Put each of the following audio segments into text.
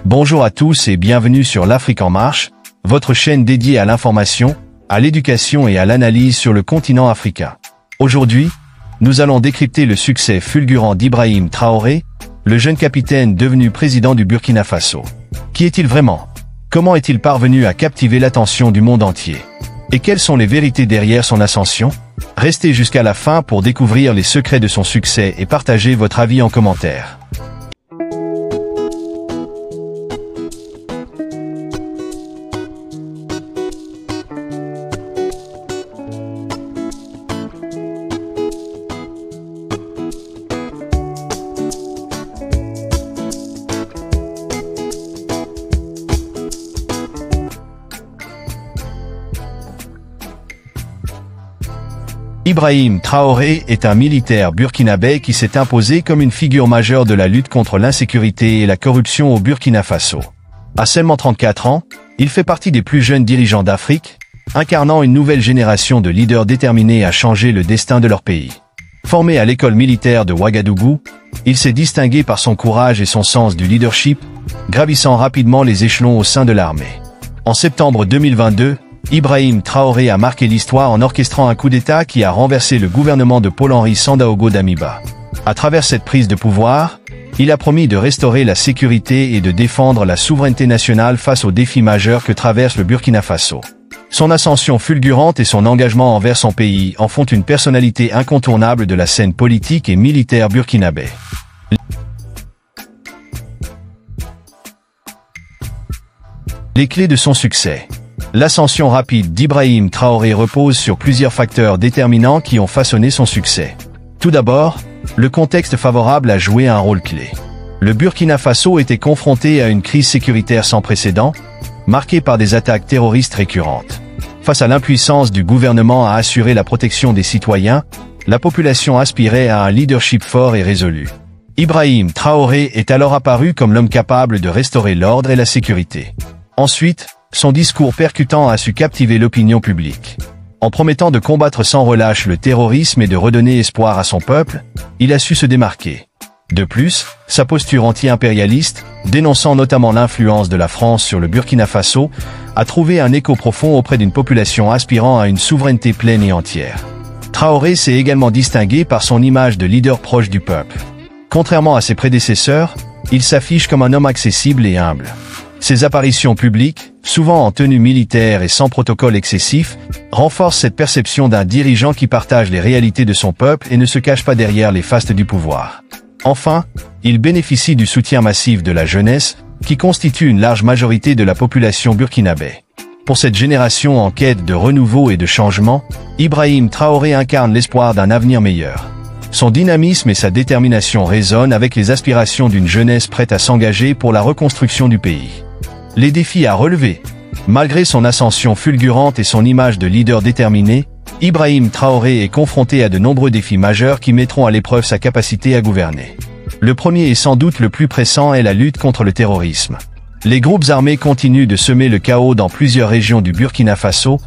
Bonjour à tous et bienvenue sur l'Afrique en marche, votre chaîne dédiée à l'information, à l'éducation et à l'analyse sur le continent africain. Aujourd'hui, nous allons décrypter le succès fulgurant d'Ibrahim Traoré, le jeune capitaine devenu président du Burkina Faso. Qui est-il vraiment? Comment est-il parvenu à captiver l'attention du monde entier? Et quelles sont les vérités derrière son ascension? Restez jusqu'à la fin pour découvrir les secrets de son succès et partagez votre avis en commentaire. Ibrahim Traoré est un militaire burkinabé qui s'est imposé comme une figure majeure de la lutte contre l'insécurité et la corruption au Burkina Faso. À seulement 34 ans, il fait partie des plus jeunes dirigeants d'Afrique, incarnant une nouvelle génération de leaders déterminés à changer le destin de leur pays. Formé à l'école militaire de Ouagadougou, il s'est distingué par son courage et son sens du leadership, gravissant rapidement les échelons au sein de l'armée. En septembre 2022, Ibrahim Traoré a marqué l'histoire en orchestrant un coup d'État qui a renversé le gouvernement de Paul-Henri Sandaogo Damiba. À travers cette prise de pouvoir, il a promis de restaurer la sécurité et de défendre la souveraineté nationale face aux défis majeurs que traverse le Burkina Faso. Son ascension fulgurante et son engagement envers son pays en font une personnalité incontournable de la scène politique et militaire burkinabé. Les clés de son succès. L'ascension rapide d'Ibrahim Traoré repose sur plusieurs facteurs déterminants qui ont façonné son succès. Tout d'abord, le contexte favorable a joué un rôle clé. Le Burkina Faso était confronté à une crise sécuritaire sans précédent, marquée par des attaques terroristes récurrentes. Face à l'impuissance du gouvernement à assurer la protection des citoyens, la population aspirait à un leadership fort et résolu. Ibrahim Traoré est alors apparu comme l'homme capable de restaurer l'ordre et la sécurité. Ensuite, son discours percutant a su captiver l'opinion publique. En promettant de combattre sans relâche le terrorisme et de redonner espoir à son peuple, il a su se démarquer. De plus, sa posture anti-impérialiste, dénonçant notamment l'influence de la France sur le Burkina Faso, a trouvé un écho profond auprès d'une population aspirant à une souveraineté pleine et entière. Traoré s'est également distingué par son image de leader proche du peuple. Contrairement à ses prédécesseurs, il s'affiche comme un homme accessible et humble. Ses apparitions publiques, souvent en tenue militaire et sans protocole excessif, renforcent cette perception d'un dirigeant qui partage les réalités de son peuple et ne se cache pas derrière les fastes du pouvoir. Enfin, il bénéficie du soutien massif de la jeunesse, qui constitue une large majorité de la population burkinabé. Pour cette génération en quête de renouveau et de changement, Ibrahim Traoré incarne l'espoir d'un avenir meilleur. Son dynamisme et sa détermination résonnent avec les aspirations d'une jeunesse prête à s'engager pour la reconstruction du pays. Les défis à relever. Malgré son ascension fulgurante et son image de leader déterminé, Ibrahim Traoré est confronté à de nombreux défis majeurs qui mettront à l'épreuve sa capacité à gouverner. Le premier et sans doute le plus pressant est la lutte contre le terrorisme. Les groupes armés continuent de semer le chaos dans plusieurs régions du Burkina Faso,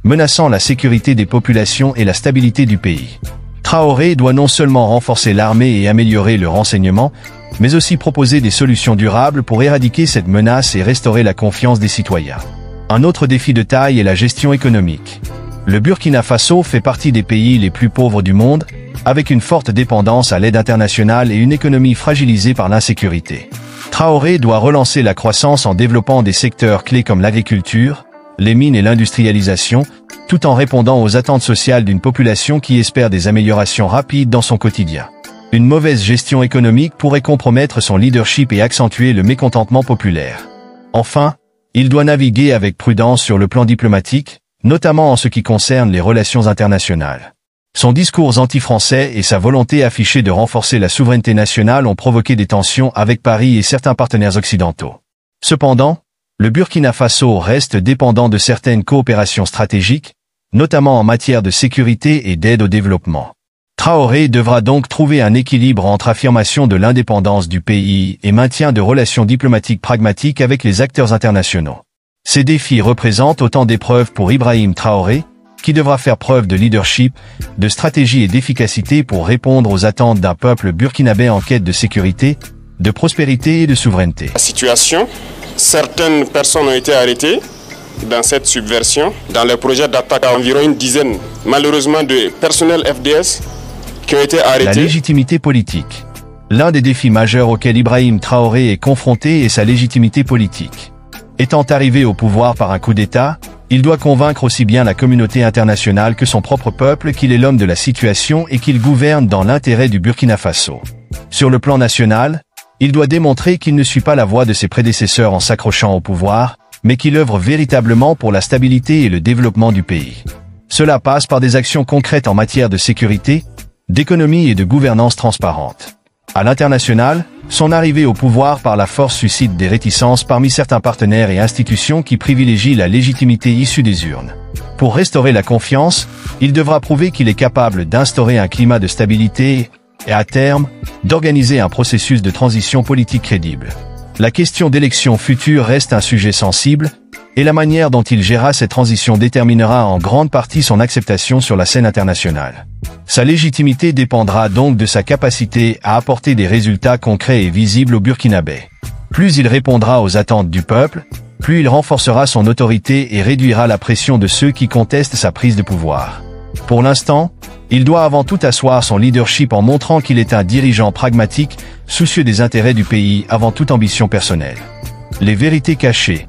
menaçant la sécurité des populations et la stabilité du pays. Traoré doit non seulement renforcer l'armée et améliorer le renseignement, mais aussi proposer des solutions durables pour éradiquer cette menace et restaurer la confiance des citoyens. Un autre défi de taille est la gestion économique. Le Burkina Faso fait partie des pays les plus pauvres du monde, avec une forte dépendance à l'aide internationale et une économie fragilisée par l'insécurité. Traoré doit relancer la croissance en développant des secteurs clés comme l'agriculture, les mines et l'industrialisation, tout en répondant aux attentes sociales d'une population qui espère des améliorations rapides dans son quotidien. Une mauvaise gestion économique pourrait compromettre son leadership et accentuer le mécontentement populaire. Enfin, il doit naviguer avec prudence sur le plan diplomatique, notamment en ce qui concerne les relations internationales. Son discours anti-français et sa volonté affichée de renforcer la souveraineté nationale ont provoqué des tensions avec Paris et certains partenaires occidentaux. Cependant, le Burkina Faso reste dépendant de certaines coopérations stratégiques, notamment en matière de sécurité et d'aide au développement. Traoré devra donc trouver un équilibre entre affirmation de l'indépendance du pays et maintien de relations diplomatiques pragmatiques avec les acteurs internationaux. Ces défis représentent autant d'épreuves pour Ibrahim Traoré, qui devra faire preuve de leadership, de stratégie et d'efficacité pour répondre aux attentes d'un peuple burkinabé en quête de sécurité, de prospérité et de souveraineté. La situation, certaines personnes ont été arrêtées dans cette subversion. Dans les projets d'attaque, environ une dizaine, malheureusement, de personnel FDS qui ont été arrêtés. La légitimité politique. L'un des défis majeurs auxquels Ibrahim Traoré est confronté est sa légitimité politique. Étant arrivé au pouvoir par un coup d'État, il doit convaincre aussi bien la communauté internationale que son propre peuple qu'il est l'homme de la situation et qu'il gouverne dans l'intérêt du Burkina Faso. Sur le plan national, il doit démontrer qu'il ne suit pas la voie de ses prédécesseurs en s'accrochant au pouvoir, mais qu'il œuvre véritablement pour la stabilité et le développement du pays. Cela passe par des actions concrètes en matière de sécurité, d'économie et de gouvernance transparente. À l'international, son arrivée au pouvoir par la force suscite des réticences parmi certains partenaires et institutions qui privilégient la légitimité issue des urnes. Pour restaurer la confiance, il devra prouver qu'il est capable d'instaurer un climat de stabilité et, à terme, d'organiser un processus de transition politique crédible. La question d'élections futures reste un sujet sensible, et la manière dont il gérera cette transition déterminera en grande partie son acceptation sur la scène internationale. Sa légitimité dépendra donc de sa capacité à apporter des résultats concrets et visibles au Burkinabé. Plus il répondra aux attentes du peuple, plus il renforcera son autorité et réduira la pression de ceux qui contestent sa prise de pouvoir. Pour l'instant, il doit avant tout asseoir son leadership en montrant qu'il est un dirigeant pragmatique, soucieux des intérêts du pays avant toute ambition personnelle. Les vérités cachées.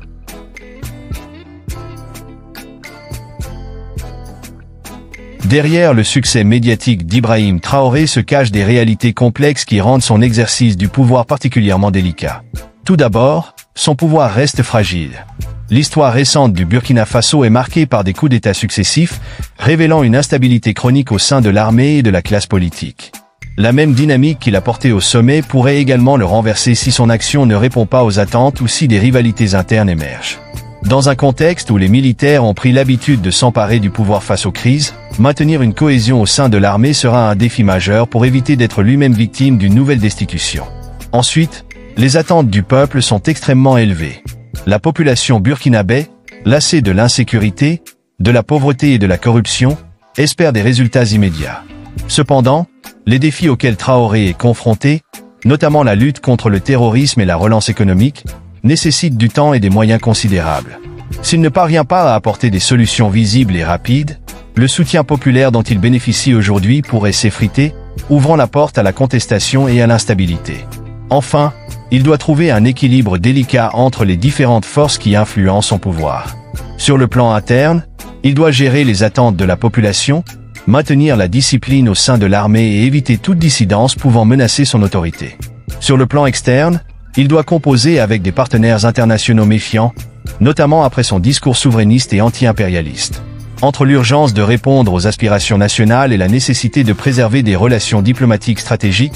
Derrière le succès médiatique d'Ibrahim Traoré se cachent des réalités complexes qui rendent son exercice du pouvoir particulièrement délicat. Tout d'abord, son pouvoir reste fragile. L'histoire récente du Burkina Faso est marquée par des coups d'État successifs, révélant une instabilité chronique au sein de l'armée et de la classe politique. La même dynamique qui l'a porté au sommet pourrait également le renverser si son action ne répond pas aux attentes ou si des rivalités internes émergent. Dans un contexte où les militaires ont pris l'habitude de s'emparer du pouvoir face aux crises, maintenir une cohésion au sein de l'armée sera un défi majeur pour éviter d'être lui-même victime d'une nouvelle destitution. Ensuite, les attentes du peuple sont extrêmement élevées. La population burkinabé, lassée de l'insécurité, de la pauvreté et de la corruption, espère des résultats immédiats. Cependant, les défis auxquels Traoré est confronté, notamment la lutte contre le terrorisme et la relance économique, nécessitent du temps et des moyens considérables. S'il ne parvient pas à apporter des solutions visibles et rapides, le soutien populaire dont il bénéficie aujourd'hui pourrait s'effriter, ouvrant la porte à la contestation et à l'instabilité. Enfin, il doit trouver un équilibre délicat entre les différentes forces qui influencent son pouvoir. Sur le plan interne, il doit gérer les attentes de la population, maintenir la discipline au sein de l'armée et éviter toute dissidence pouvant menacer son autorité. Sur le plan externe, il doit composer avec des partenaires internationaux méfiants, notamment après son discours souverainiste et anti-impérialiste. Entre l'urgence de répondre aux aspirations nationales et la nécessité de préserver des relations diplomatiques stratégiques,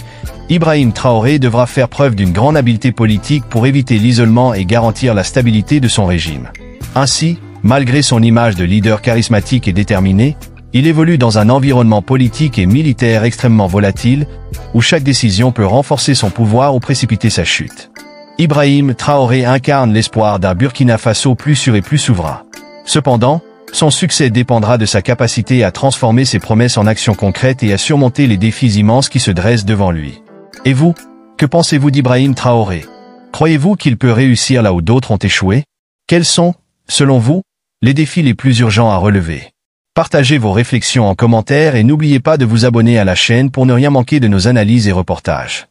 Ibrahim Traoré devra faire preuve d'une grande habileté politique pour éviter l'isolement et garantir la stabilité de son régime. Ainsi, malgré son image de leader charismatique et déterminé, il évolue dans un environnement politique et militaire extrêmement volatile, où chaque décision peut renforcer son pouvoir ou précipiter sa chute. Ibrahim Traoré incarne l'espoir d'un Burkina Faso plus sûr et plus souverain. Cependant, son succès dépendra de sa capacité à transformer ses promesses en actions concrètes et à surmonter les défis immenses qui se dressent devant lui. Et vous, que pensez-vous d'Ibrahim Traoré? Croyez-vous qu'il peut réussir là où d'autres ont échoué? Quels sont, selon vous, les défis les plus urgents à relever? Partagez vos réflexions en commentaire et n'oubliez pas de vous abonner à la chaîne pour ne rien manquer de nos analyses et reportages.